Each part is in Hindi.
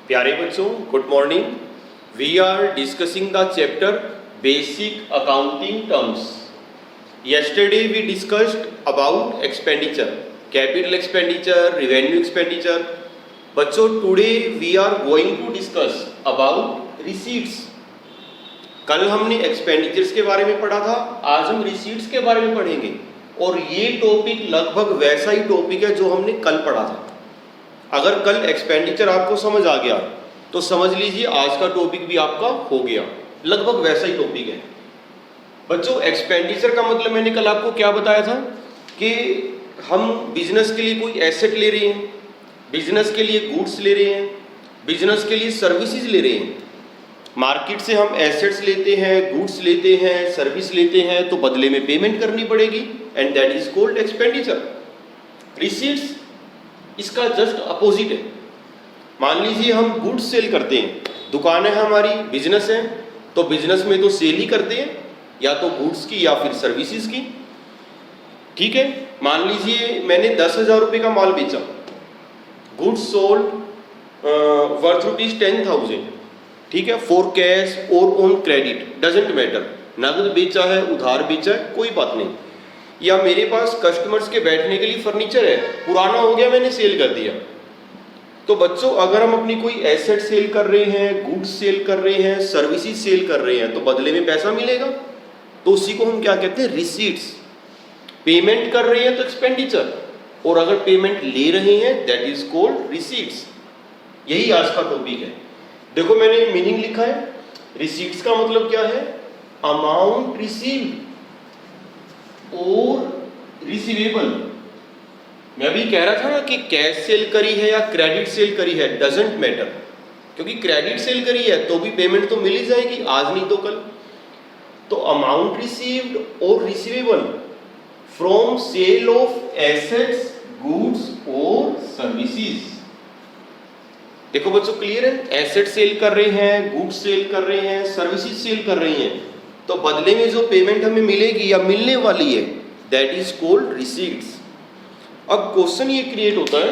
प्यारे बच्चों, good morning. We are discussing the chapter basic accounting terms. yesterday we discussed about expenditure, capital expenditure, revenue expenditure. बच्चों, today we are going to discuss about receipts. कल हमने एक्सपेंडिचर्स के बारे में पढ़ा था, आज हम रिसीट्स के बारे में पढ़ेंगे। और ये टॉपिक लगभग वैसा ही टॉपिक है जो हमने कल पढ़ा था। अगर कल एक्सपेंडिचर आपको समझ आ गया तो समझ लीजिए आज का टॉपिक भी आपका हो गया, लगभग वैसा ही टॉपिक है। बच्चों, एक्सपेंडिचर का मतलब मैंने कल आपको क्या बताया था कि हम बिजनेस के लिए कोई एसेट ले रहे हैं, बिजनेस के लिए गुड्स ले रहे हैं, बिजनेस के लिए सर्विसेज ले रहे हैं। मार्केट से हम एसेट्स लेते हैं, गुड्स लेते हैं, सर्विस लेते हैं, तो बदले में पेमेंट करनी पड़ेगी and that is called expenditure. Receipts इसका जस्ट अपोजिट है। मान लीजिए हम गुड्स सेल करते हैं, दुकानें हमारी, बिजनेस है, तो बिजनेस में तो सेल ही करते हैं, या तो गुड्स की या फिर सर्विसेज की। ठीक है, मान लीजिए मैंने 10,000 रुपये का माल बेचा, गुड्स सोल्ड वर्थ ₹10,000। ठीक है, फॉर कैश और ऑन क्रेडिट डजेंट मैटर, नगद बेचा है, उधार बेचा है, कोई बात नहीं। या मेरे पास कस्टमर्स के बैठने के लिए फर्नीचर है, पुराना हो गया, मैंने सेल कर दिया। तो बच्चों, अगर हम अपनी कोई एसेट सेल कर रहे हैं, गुड्स सेल कर रहे हैं, सर्विसेज सेल कर रहे हैं, तो बदले में पैसा मिलेगा, तो उसी को हम क्या कहते हैं, रिसीट्स। पेमेंट कर रहे हैं तो एक्सपेंडिचर, और अगर पेमेंट ले रहे हैं दैट इज कॉल्ड रिसीट्स। यही आज का टॉपिक है। देखो, मैंने मीनिंग लिखा है। रिसीट्स का मतलब क्या है, अमाउंट रिसीव्ड और रिसीवेबल। मैं अभी कह रहा था ना कि कैश सेल करी है या क्रेडिट सेल करी है, डजेंट मैटर, क्योंकि क्रेडिट सेल करी है तो भी पेमेंट तो मिल ही जाएगी, आज नहीं तो कल। तो अमाउंट रिसीव्ड और receivable from sale of assets, goods और सर्विसेज। देखो बच्चों, क्लियर है? एसेट सेल कर रहे हैं, गुड्स सेल कर रहे हैं, सर्विसेज सेल कर रहे हैं, तो बदले में जो पेमेंट हमें मिलेगी या मिलने वाली है दैट इज कॉल्ड रिसीट्स। अब क्वेश्चन ये क्रिएट होता है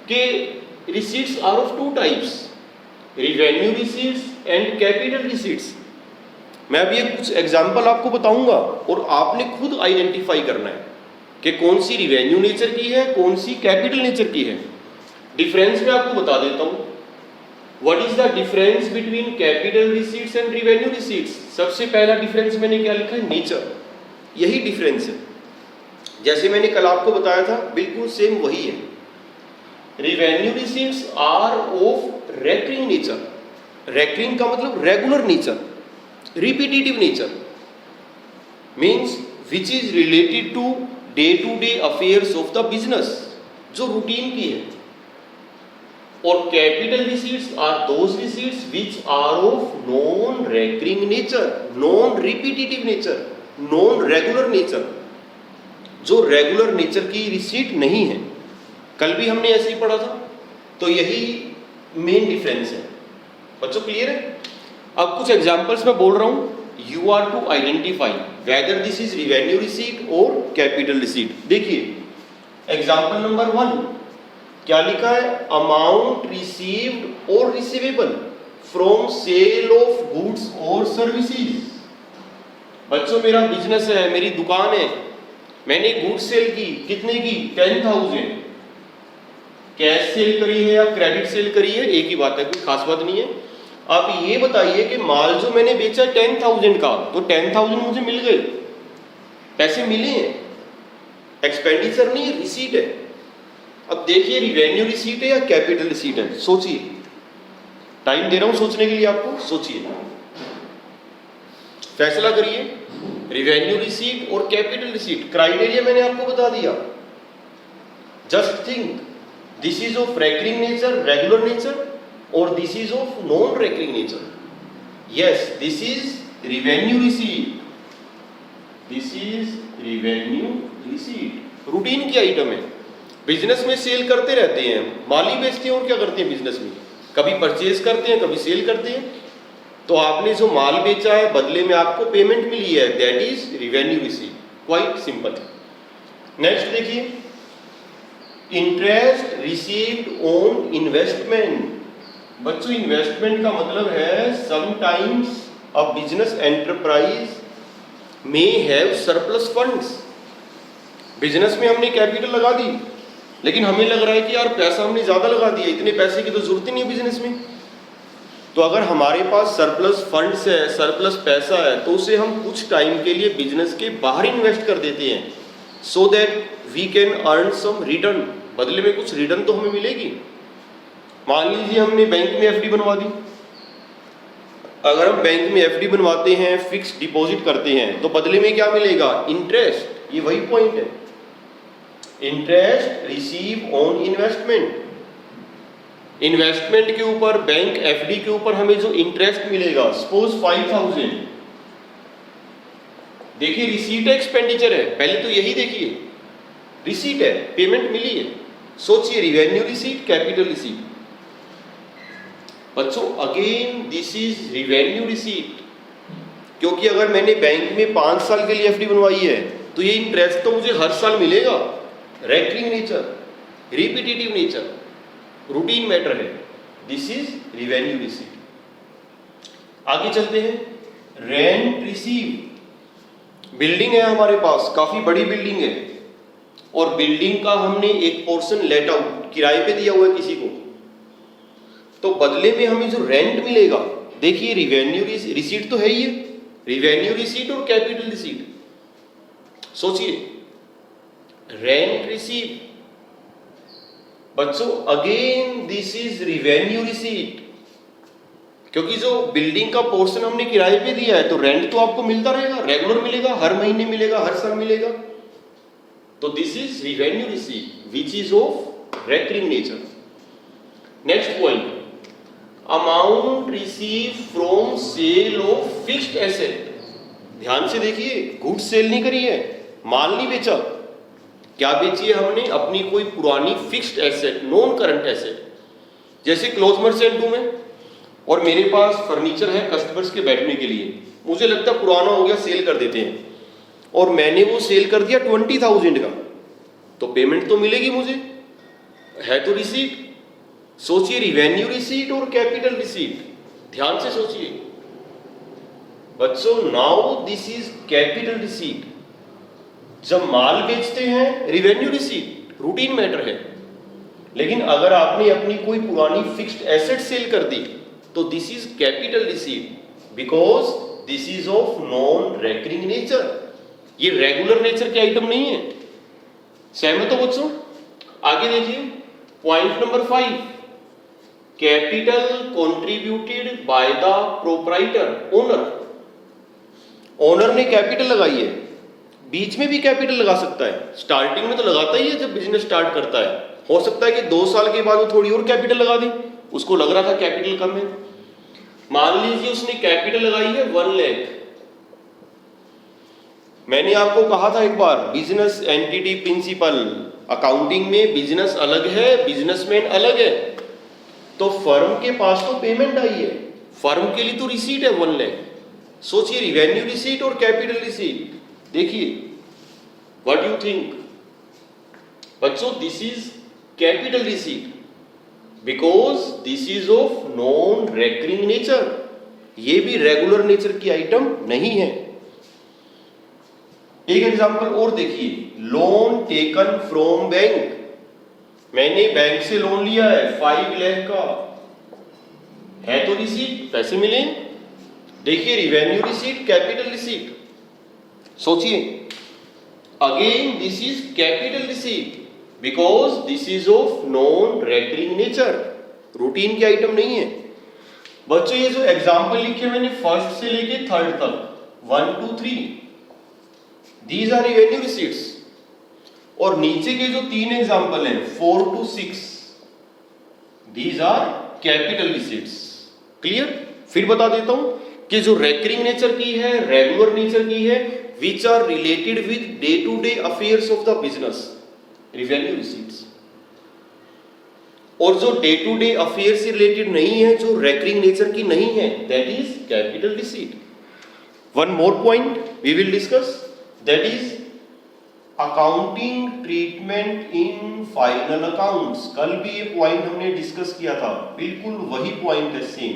कि receipts are of two types, revenue receipts and capital receipts. मैं अभी कुछ एग्जांपल आपको बताऊंगा और आपने खुद आइडेंटिफाई करना है कि कौन सी रिवेन्यू नेचर की है, कौन सी कैपिटल नेचर की है। डिफरेंस मैं आपको बता देता हूं। What is the difference between capital receipts and revenue receipts? सबसे पहला डिफरेंस मैंने क्या लिखा है, नेचर। यही डिफरेंस है, जैसे मैंने कल आपको बताया था, बिल्कुल सेम वही है। Revenue receipts are of recurring nature. Recurring का मतलब regular nature, repetitive nature, means which is related to day affairs of the business, जो रूटीन की है। और capital receipts are those receipts which are of non recurring nature, non repetitive nature, non regular nature, जो रेगुलर नेचर की रिसीट नहीं है। कल भी हमने ऐसे ही पढ़ा था। तो यही मेन डिफरेंस है बच्चों, क्लियर है? अब कुछ एग्जांपल्स मैं बोल रहा हूं, you are to identify whether this is revenue receipt और कैपिटल रिसीट। देखिए एग्जांपल नंबर 1 क्या लिखा है, अमाउंट रिसीव्ड और receivable from sale of goods और सर्विसेज। बच्चों, मेरा बिजनेस है, मेरी दुकान है, मैंने गुड्स सेल की, कितने की, 10,000। कैश सेल करी है या क्रेडिट सेल करी है, एक ही बात है, कोई खास बात नहीं है। आप ये बताइए कि माल जो मैंने बेचा 10,000 का, तो 10,000 मुझे मिल गए, पैसे मिले हैं, एक्सपेंडिचर नहीं, रिसीट है। अब देखिए, रिवेन्यू रिसीट है या कैपिटल रिसीट है, सोचिए। टाइम दे रहा हूं सोचने के लिए आपको, सोचिए, फैसला करिए। रिवेन्यू रिसीट और कैपिटल रिसीट, क्राइटेरिया मैंने आपको बता दिया। Just think, this is of recurring nature, regular nature, और this is of non recurring nature. Yes, this is revenue receipt, this is revenue receipt, routine की आइटम है। बिजनेस में सेल करते रहते हैं, माल ही बेचते हैं, और क्या करते हैं बिजनेस में, कभी परचेज करते हैं, कभी सेल करते हैं। तो आपने जो माल बेचा है, बदले में आपको पेमेंट मिली है, that is revenue receipt. Quite simple. Next देखिए, इंटरेस्ट रिसीव्ड ऑन इन्वेस्टमेंट बच्चों इन्वेस्टमेंट का मतलब है sometimes a business enterprise may have surplus funds. Business में हमने कैपिटल लगा दी, लेकिन हमें लग रहा है कि यार पैसा हमने ज्यादा लगा दिया, इतने पैसे की तो जरूरत ही नहीं है बिजनेस में। तो अगर हमारे पास सरप्लस फंड्स है, सरप्लस पैसा है, तो उसे हम कुछ टाइम के लिए बिजनेस के बाहर इन्वेस्ट कर देते हैं, so that we can earn some return. बदले में कुछ रिटर्न तो हमें मिलेगी। मान लीजिए हमने बैंक में एफडी बनवा दी। अगर हम बैंक में एफडी बनवाते हैं, फिक्स डिपॉजिट करते हैं, तो बदले में क्या मिलेगा? इंटरेस्ट। ये वही पॉइंट है, interest receive on investment. Investment के ऊपर, बैंक एफडी के ऊपर हमें जो इंटरेस्ट मिलेगा, सपोज 5000, देखिए रिसीट है, एक्सपेंडिचर है, पहले तो यही देखिए, रिसीट है, पेमेंट मिली है। सोचिए रिवेन्यू रिसीट, कैपिटल रिसीट। बच्चों again this is revenue receipt, क्योंकि अगर मैंने बैंक में 5 साल के लिए एफडी बनवाई है, तो ये इंटरेस्ट तो मुझे हर साल मिलेगा। Recurring nature, repetitive nature, routine matter है। This is revenue receipt. आगे चलते हैं, रेंट रिसीव। बिल्डिंग है हमारे पास, काफी बड़ी बिल्डिंग है, और बिल्डिंग का हमने एक पोर्शन लेट आउट, किराए पे दिया हुआ है किसी को, तो बदले में हमें जो रेंट मिलेगा, देखिए रिवेन्यू रिसीट तो है ही है, रिवेन्यू रिसीट और कैपिटल रिसीट। सोचिए रेंट रिसीव, बच्चों again this is revenue receipt, क्योंकि जो बिल्डिंग का पोर्शन हमने किराए पे दिया है, तो रेंट तो आपको मिलता रहेगा, रेगुलर मिलेगा, हर महीने मिलेगा, हर साल मिलेगा। तो this is revenue receipt which is of recurring nature. Next point, amount receive from sale of fixed asset. ध्यान से देखिए, गुड्स सेल नहीं करी है, माल नहीं बेचा, क्या बेची है हमने? अपनी कोई पुरानी fixed asset, non current asset. जैसे क्लोथ मर्चेंट हूं मैं, और मेरे पास फर्नीचर है कस्टमर्स के बैठने के लिए, मुझे लगता है पुराना हो गया, सेल कर देते हैं, और मैंने वो सेल कर दिया 20,000 का, तो पेमेंट तो मिलेगी मुझे, है तो रिसीट। सोचिए रिवेन्यू रिसीट और कैपिटल रिसीट, ध्यान से सोचिए बच्चों। Now this is capital receipt. जब माल बेचते हैं रिवेन्यू रिसीट, रूटीन मैटर है, लेकिन अगर आपने अपनी कोई पुरानी फिक्स्ड एसेट सेल कर दी, तो this is capital receipt, because this is of non recurring nature. ये रेगुलर नेचर के आइटम नहीं है। सहमत हो बच्चों? आगे देखिए point number 5, capital contributed by the proprietor, owner. Owner ने कैपिटल लगाई है, बीच में भी कैपिटल लगा सकता है, स्टार्टिंग में तो लगाता ही है जब बिजनेस स्टार्ट करता है। हो सकता है कि 2 साल के बाद वो थोड़ी और कैपिटल लगा दे, उसको लग रहा था कैपिटल कम है। मान लीजिए उसने कैपिटल लगाई है 1 लाख। मैंने आपको कहा था एक बार, बिजनेस एंटिटी प्रिंसिपल, अकाउंटिंग में बिजनेस अलग है, बिजनेसमैन अलग है। तो फर्म के पास तो पेमेंट आई है, फर्म के लिए तो रिसीट है 1 लाख। सोचिए रिवेन्यू रिसीट और कैपिटल रिसीट, देखिए व्हाट यू थिंक बच्चों? This is capital receipt because this is of non recurring nature. ये भी रेगुलर नेचर की आइटम नहीं है। एक एग्जांपल और देखिए, लोन टेकन फ्रॉम बैंक। मैंने बैंक से लोन लिया है 5 लाख का, है तो रिसीट, पैसे मिले। देखिए रिवेन्यू रिसीट, कैपिटल रिसीट। सोचिए again this is capital receipt because this is of non recurring nature, routine की आइटम नहीं है। बच्चों ये जो एग्जाम्पल लिखे मैंने फर्स्ट से लेके थर्ड तक, 1 2 3, दीज आर रेवेन्यू रिसीट्स। और नीचे के जो 3 एग्जाम्पल हैं 4 to 6, these are capital receipts. Clear? फिर बता देता हूं कि जो रेकरिंग नेचर की है, रेगुलर नेचर की है, which are related with day to day affairs of the business, revenue receipts। और जो डे टू डे अफेयर से रिलेटेड नहीं है, जो रेकरिंग नेचर की नहीं है, that is capital receipt। One more point we will discuss, that is accounting treatment in final accounts, कल भी ये पॉइंट हमने डिस्कस किया था, बिल्कुल वही पॉइंट है सेम।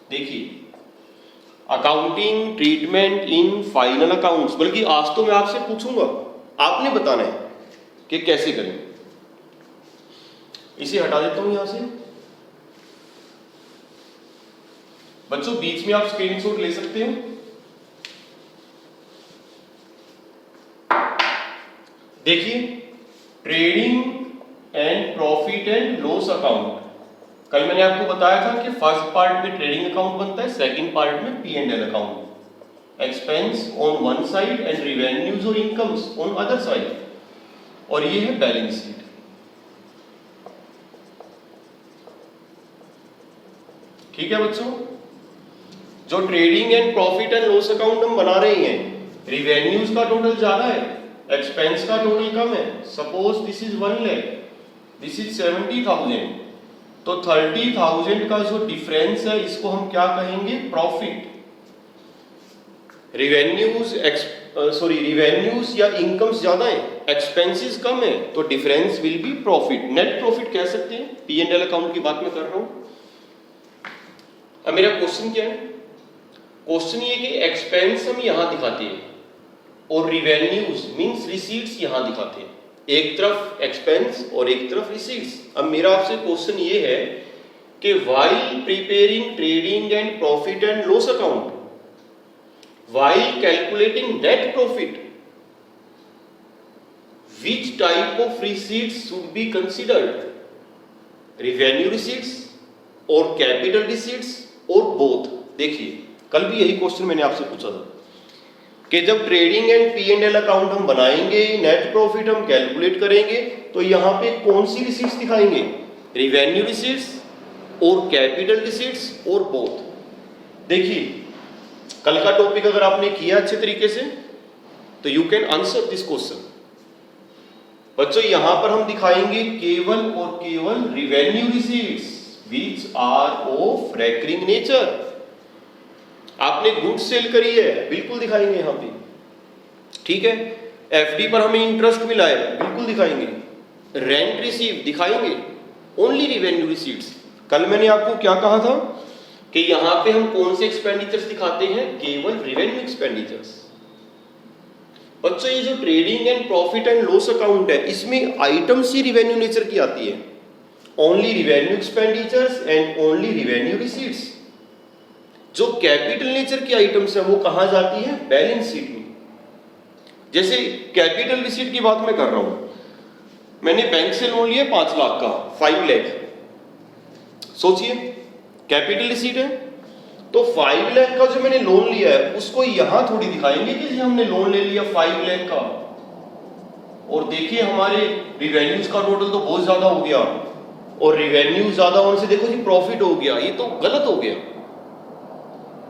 देखिए accounting treatment in final accounts, बल्कि आज तो मैं आपसे पूछूंगा, आपने बताना है कि कैसे करें। इसे हटा देता हूं यहां से। बच्चों बीच में आप स्क्रीनशॉट ले सकते हो। देखिए trading and profit and loss account, कल मैंने आपको बताया था कि फर्स्ट पार्ट में ट्रेडिंग अकाउंट बनता है, सेकंड पार्ट में P and L account, expense on one side and revenues और इनकम्स ऑन अदर साइड, और ये है बैलेंस शीट। ठीक है बच्चों, जो trading and profit and loss account हम बना रहे हैं, रिवेन्यूज का टोटल ज्यादा है, एक्सपेंस का टोटल कम है। Suppose this is 1 lakh, this is 70,000, तो 30,000 का जो डिफरेंस है इसको हम क्या कहेंगे, प्रॉफिट। रिवेन्यूज या इनकम्स ज्यादा है, एक्सपेंसेस कम है, तो difference will be profit, net profit कह सकते हैं। पी एंड एल अकाउंट की बात मैं कर रहा हूं। अब मेरा क्वेश्चन क्या है, क्वेश्चन ये कि एक्सपेंस हम यहां दिखाते हैं और रिवेन्यूज मींस रिसीट्स यहां दिखाते हैं, एक तरफ एक्सपेंस और एक तरफ रिसीट्स। अब मेरा आपसे क्वेश्चन ये है कि while preparing trading and profit and loss account, while calculating net profit, which type of receipts should be considered, revenue receipts और कैपिटल रिसीट्स और बोथ। देखिए कल भी यही क्वेश्चन मैंने आपसे पूछा था कि जब trading and P and L account हम बनाएंगे, नेट प्रॉफिट हम कैलकुलेट करेंगे, तो यहां पे कौन सी रिसीट्स दिखाएंगे, रेवेन्यू रिसीट्स और कैपिटल रिसीट्स और बोथ। देखिए कल का टॉपिक अगर आपने किया अच्छे तरीके से तो you can answer this question. बच्चों यहां पर हम दिखाएंगे केवल और केवल revenue receipts which are of recurring nature. आपने गुड्स सेल करी है, बिल्कुल दिखाएंगे यहां पे, ठीक है। एफडी पर हमें इंटरेस्ट मिला है, बिल्कुल दिखाएंगे। रेंट रिसीव दिखाएंगे, ओनली रेवेन्यू रिसीट्स। कल मैंने आपको क्या कहा था कि यहां पे हम कौन से एक्सपेंडिचर्स दिखाते हैं, केवल रेवेन्यू एक्सपेंडिचर्स। बच्चों ये जो trading and profit and loss account है, इसमें आइटम्स ही रेवेन्यू नेचर की आती है, only revenue expenditures and only revenue receipts. जो कैपिटल नेचर की आइटम्स है वो कहां जाती है, बैलेंस शीट में। जैसे कैपिटल रिसीट की बात मैं कर रहा हूं, मैंने बैंक से लोन लिया 5 लाख का, 5 लाख, सोचिए कैपिटल रिसीट है, तो 5 लाख का जो मैंने लोन लिया है उसको यहां थोड़ी दिखाएंगे कि हमने लोन ले लिया 5 लाख का, और देखिए हमारे रिवेन्यूज का टोटल तो बहुत ज्यादा हो गया, और रिवेन्यू ज्यादा होने से देखो जी प्रॉफिट हो गया, ये तो गलत हो गया।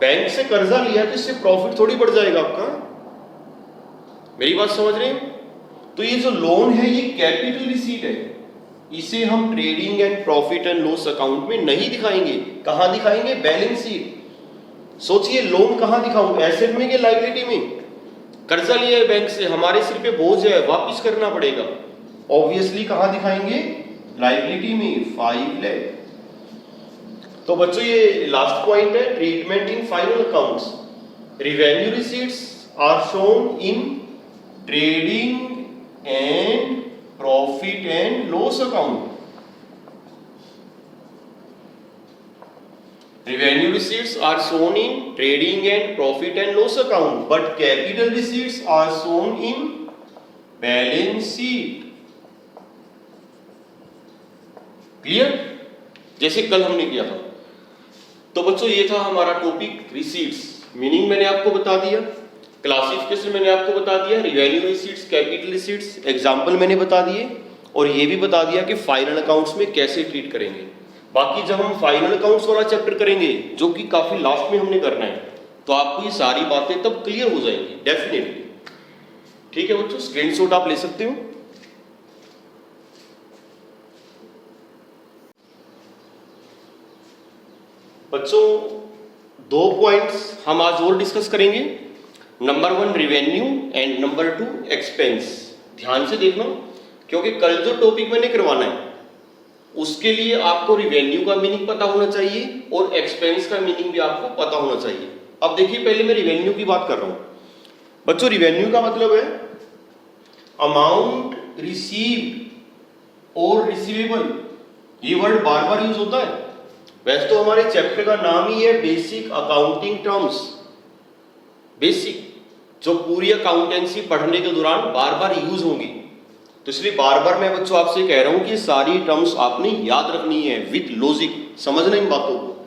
बैंक से कर्जा लिया तो इससे प्रॉफिट थोड़ी बढ़ जाएगा आपका, मेरी बात समझ रहे हैं। तो ये जो लोन है ये कैपिटल रिसीट है, इसे हम trading and profit and loss account में नहीं दिखाएंगे। कहां दिखाएंगे, बैलेंस शीट। सोचिए लोन कहां दिखाऊं, एसेट में कि लायबिलिटी में। कर्जा लिया है बैंक से, हमारे सिर पे बोझ है, वापिस करना पड़ेगा, ऑब्वियसली कहां दिखाएंगे, लायबिलिटी में, 5 लाख। तो बच्चों ये लास्ट पॉइंट है, treatment in final accounts. Revenue receipts are shown in trading and profit and loss account. Revenue receipts are shown in trading and profit and loss account, but capital receipts are shown in balance sheet. Clear, जैसे कल हमने किया था। तो बच्चों ये था हमारा टॉपिक रिसीट्स। मीनिंग मैंने आपको बता दिया, क्लासिफिकेशन मैंने आपको बता दिया, revenue receipts, capital receipts, example मैंने बता दिए, और ये भी बता दिया कि फाइनल अकाउंट्स में कैसे ट्रीट करेंगे। बाकी जब हम फाइनल अकाउंट्स वाला चैप्टर करेंगे, जो कि काफी लास्ट में हमने करना है, तो आपको ये सारी बातें तब क्लियर हो जाएंगी डेफिनेटली। ठीक है बच्चों, स्क्रीनशॉट आप ले सकते हो। बच्चों 2 पॉइंट्स हम आज और डिस्कस करेंगे, number 1 revenue and number 2 expense. ध्यान से देखना, क्योंकि कल जो टॉपिक मैंने करवाना है उसके लिए आपको रिवेन्यू का मीनिंग पता होना चाहिए और एक्सपेंस का मीनिंग भी आपको पता होना चाहिए। अब देखिए, पहले मैं रिवेन्यू की बात कर रहा हूं बच्चों। रिवेन्यू का मतलब है अमाउंट रिसीव्ड और रिसीवेबल। ये वर्ड बार बार यूज होता है। वैसे तो हमारे चैप्टर का नाम ही है बेसिक अकाउंटिंग टर्म्स। बेसिक जो पूरी अकाउंटेंसी पढ़ने के दौरान बार बार यूज होंगी, तो इसलिए बार बार मैं बच्चों आपसे कह रहा हूं कि सारी टर्म्स आपने याद रखनी है विद लॉजिक, समझना इन बातों को।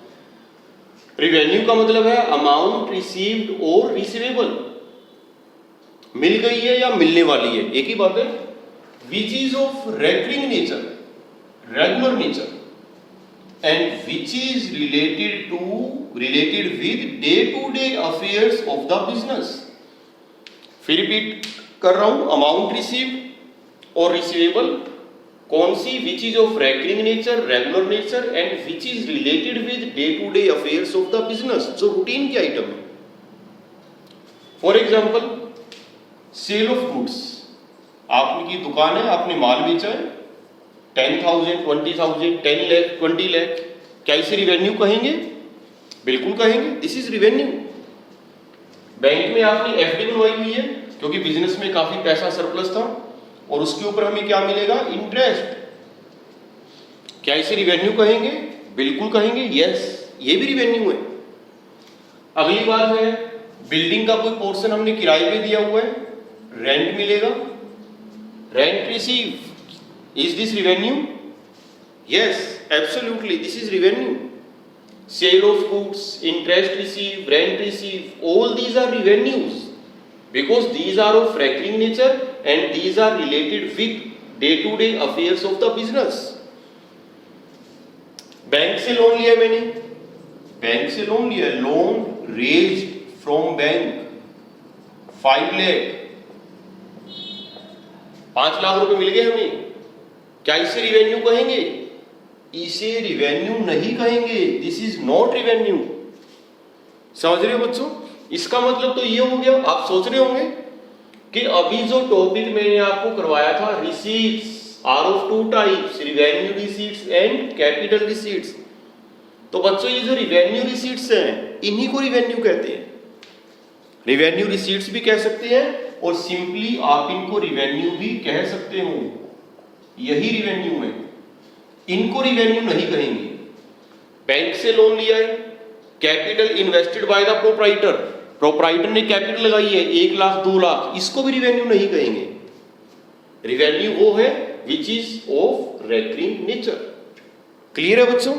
रिवेन्यू का मतलब है अमाउंट रिसीव्ड और रिसीवेबल, मिल गई है या मिलने वाली है, एक ही बात है। Which is of recurring nature, regular nature, and which is related with day to day affairs of the business. फिर रिपीट कर रहा हूं, अमाउंट रिसीव्ड और रिसीवेबल कौन सी, which is of recurring nature, regular nature, and which is related with day to day affairs of the business, जो रूटीन की आइटम है। For example sale of goods, आपकी दुकान है, आपने माल बेचा है 10,000, 20,000, 10 लाख, 20 लाख, क्या इसे रिवेन्यू कहेंगे? बिल्कुल कहेंगे, दिस इज रिवेन्यू। बैंक में आपने एफडी बनवाई हुई है क्योंकि बिजनेस में काफी पैसा सरप्लस था और उसके ऊपर हमें क्या मिलेगा? इंटरेस्ट। क्या इसे रिवेन्यू कहेंगे? बिल्कुल कहेंगे, यस, ये भी रिवेन्यू है। अगली बात है, बिल्डिंग का कोई पोर्शन हमने किराए पे दिया हुआ है, रेंट मिलेगा, rent receive, is this revenue? Yes, absolutely, this is revenue. Sale of goods, interest received, rent received, all these are revenues because these are of recurring nature and these are related with day-to-day affairs of the business. Bank से लोन लिया मैंने, बैंक से लोन लिया, loan raised from bank 5 lakh, 5 lakh रुपए मिल गए हमें, क्या इसे रिवेन्यू कहेंगे? इसे रिवेन्यू नहीं कहेंगे, दिस इज नॉट रिवेन्यू। समझ रहे हो बच्चों? इसका मतलब तो ये हो गया, आप सोच रहे होंगे कि अभी जो टॉपिक मैंने आपको करवाया था, receipts are of 2 types, revenue receipts and capital receipts. तो बच्चों ये जो रिवेन्यू रिसीट्स हैं, इन्हीं को रिवेन्यू कहते हैं। रिवेन्यू रिसीट्स भी कह सकते हैं और सिंपली आप इनको रिवेन्यू भी कह सकते हो, यही रिवेन्यू है। इनको रिवेन्यू नहीं कहेंगे। बैंक से लोन लिया है, capital invested by the proprietor, proprietor ने कैपिटल लगाई है 1 लाख 2 लाख, इसको भी रिवेन्यू नहीं कहेंगे। रिवेन्यू वो है which is of recurring nature. Clear है बच्चों?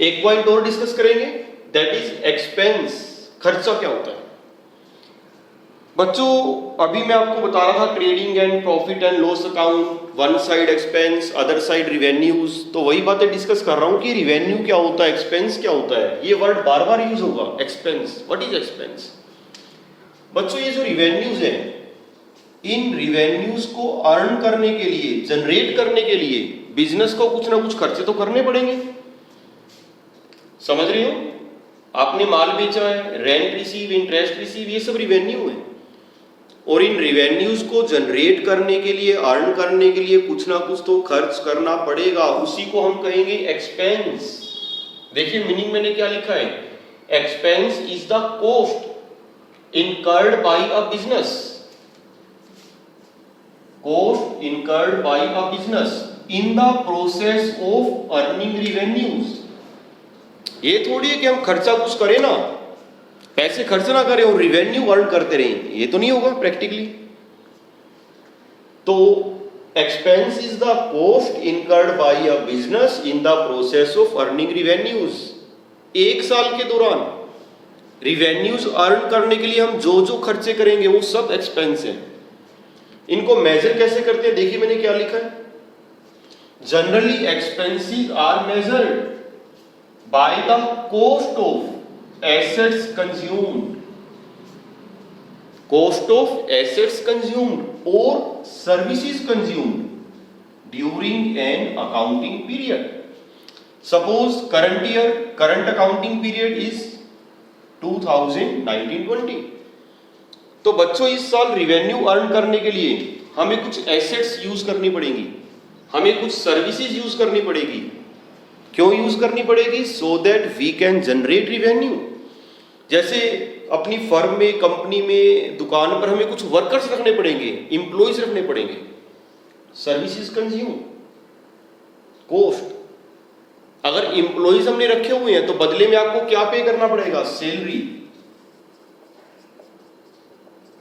एक पॉइंट और डिस्कस करेंगे, दैट इज एक्सपेंस। खर्चा क्या होता है बच्चों? अभी मैं आपको बता रहा था trading and profit and loss account, one side expense, other side revenues. तो वही बातें डिस्कस कर रहा हूं कि रिवेन्यू क्या होता है, एक्सपेंस क्या होता है। ये वर्ड बार बार यूज होगा, एक्सपेंस। What is expense? बच्चों ये जो रिवेन्यूज हैं, इन रिवेन्यूज को अर्न करने के लिए, जनरेट करने के लिए बिजनेस को कुछ ना कुछ खर्चे तो करने पड़ेंगे। समझ रहे हो? आपने माल बेचा है, रेंट रिसीव, इंटरेस्ट रिसीव, ये सब रिवेन्यू है। और इन रिवेन्यूज को जनरेट करने के लिए, अर्न करने के लिए कुछ ना कुछ तो खर्च करना पड़ेगा, उसी को हम कहेंगे एक्सपेंस। देखिए मीनिंग मैंने क्या लिखा है, expense is the cost incurred by a business, cost incurred by a business in the process of earning revenues. ये थोड़ी है कि हम खर्चा कुछ करें ना, पैसे खर्च ना करें और रिवेन्यू अर्न करते रहें, ये तो नहीं होगा प्रैक्टिकली। तो expense is the cost incurred by a business in the process of earning revenues. 1 साल के दौरान रिवेन्यूज अर्न करने के लिए हम जो जो खर्चे करेंगे वो सब एक्सपेंस है। इनको मेजर कैसे करते हैं? देखिए मैंने क्या लिखा है, generally expenses are measured by the cost of assets consumed, cost of assets consumed or services consumed during an accounting period. Suppose current accounting period is 2019-20। तो बच्चों इस साल रिवेन्यू अर्न करने के लिए हमें कुछ एसेट्स यूज करनी पड़ेंगी, हमें कुछ सर्विसेज यूज करनी पड़ेगी। क्यों यूज करनी पड़ेगी? So that we can generate revenue. जैसे अपनी फर्म में, कंपनी में, दुकान पर हमें कुछ वर्कर्स रखने पड़ेंगे, इंप्लॉइज रखने पड़ेंगे। Services consume, cost. अगर इंप्लॉइज हमने रखे हुए हैं तो बदले में आपको क्या पे करना पड़ेगा? सैलरी।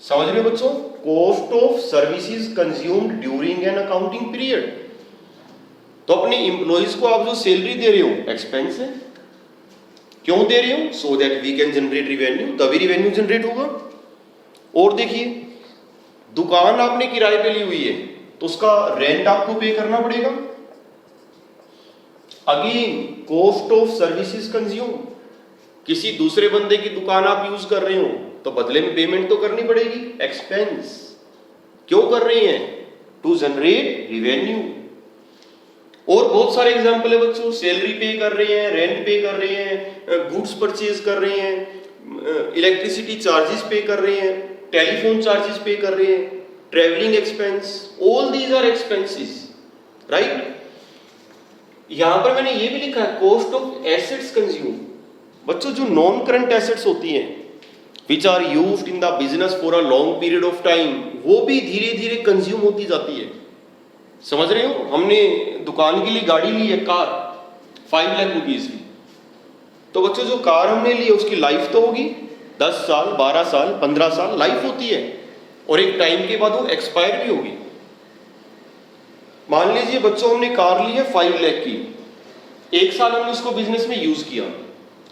समझ रहे हो बच्चों? Cost of services consumed during an accounting period. तो अपने इंप्लॉइज को आप जो सैलरी दे रहे हो, एक्सपेंस है। क्यों दे रहे हो? So that we can generate revenue, तभी रिवेन्यू जनरेट होगा। और देखिए, दुकान आपने किराए पे ली हुई है तो उसका रेंट आपको पे करना पड़ेगा। Again cost of services consume, किसी दूसरे बंदे की दुकान आप यूज कर रहे हो तो बदले में पेमेंट तो करनी पड़ेगी, एक्सपेंस। क्यों कर रहे हैं? To generate revenue. और बहुत सारे एग्जांपल है बच्चों। सैलरी पे कर रहे हैं, रेंट पे कर रहे हैं, गुड्स परचेज कर रहे हैं, इलेक्ट्रिसिटी चार्जेस पे कर रहे हैं, टेलीफोन चार्जेस पे कर रहे हैं, travelling expense, all these are expenses, right. यहां पर मैंने ये भी लिखा है कॉस्ट ऑफ एसेट्स कंज्यूम। बच्चों जो नॉन करंट एसेट्स होती हैं which are used in the business for a long period of time, वो भी धीरे धीरे कंज्यूम होती जाती है। समझ रहे हो? हमने दुकान के लिए गाड़ी ली है, कार, 5 लाख रुपीज की। तो बच्चों जो कार हमने ली है उसकी लाइफ तो होगी 10 साल, 12 साल, 15 साल लाइफ होती है, और एक टाइम के बाद वो एक्सपायर भी होगी। मान लीजिए बच्चों हमने कार ली है 5 लाख की, 1 साल हमने उसको बिजनेस में यूज किया,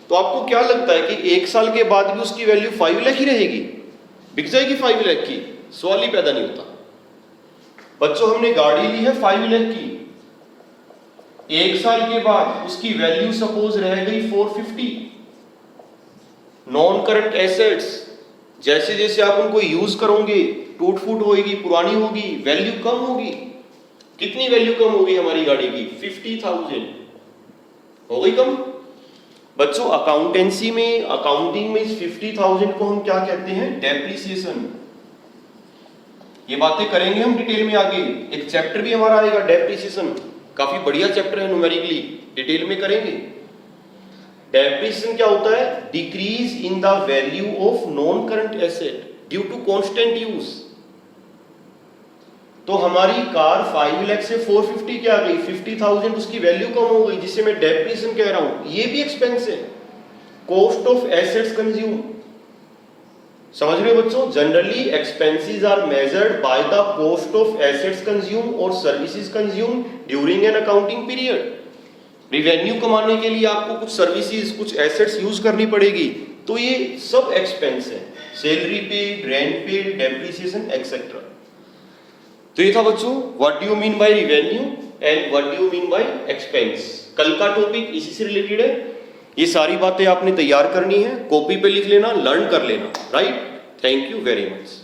तो आपको क्या लगता है कि 1 साल के बाद भी उसकी वैल्यू 5 लाख ही रहेगी? बिक जाएगी 5 लाख की? सवाल ही पैदा नहीं होता। बच्चों हमने गाड़ी ली है 5 लाख की, 1 साल के बाद उसकी वैल्यू सपोज रह गई 450। नॉन करंट एसेट्स जैसे जैसे आप उनको यूज करोगे टूट फूट होगी, पुरानी होगी, वैल्यू कम होगी। कितनी वैल्यू कम होगी हमारी गाड़ी की? 50,000 हो गई कम। बच्चों अकाउंटेंसी में, अकाउंटिंग में इस 50,000 को हम क्या कहते हैं? डेप्रिसिएशन। ये बातें करेंगे हम डिटेल में आगे। एक चैप्टर भी हमारा आएगा डेप्रिसिएशन, काफी बढ़िया चैप्टर है, न्यूमेरिकली डिटेल में करेंगे। डेप्रिसिएशन क्या होता है? Decrease in the value of non current asset due to constant use. तो हमारी कार 5 लाख से 450 क्या गई? 50,000 उसकी वैल्यू कम हो गई, जिसे मैं डेप्रिसिएशन कह रहा हूं। ये भी एक्सपेंस है, कॉस्ट ऑफ एसेट्स कंज्यूम। समझ रहे हो बच्चों? Generally expenses are measured by the cost of assets consume और services consume during an accounting period. Revenue कमाने के लिए आपको कुछ सर्विसेज, कुछ एसेट्स यूज करनी पड़ेगी, तो ये सब एक्सपेंस है। सैलरी पे, रेंट पे, डेप्रिसिएशन एक्सेट्रा। तो ये था बच्चों what do you mean by revenue and what do you mean by expense. कल का टॉपिक इसी से रिलेटेड है। ये सारी बातें आपने तैयार करनी है, कॉपी पे लिख लेना, लर्न कर लेना, right. Thank you very much.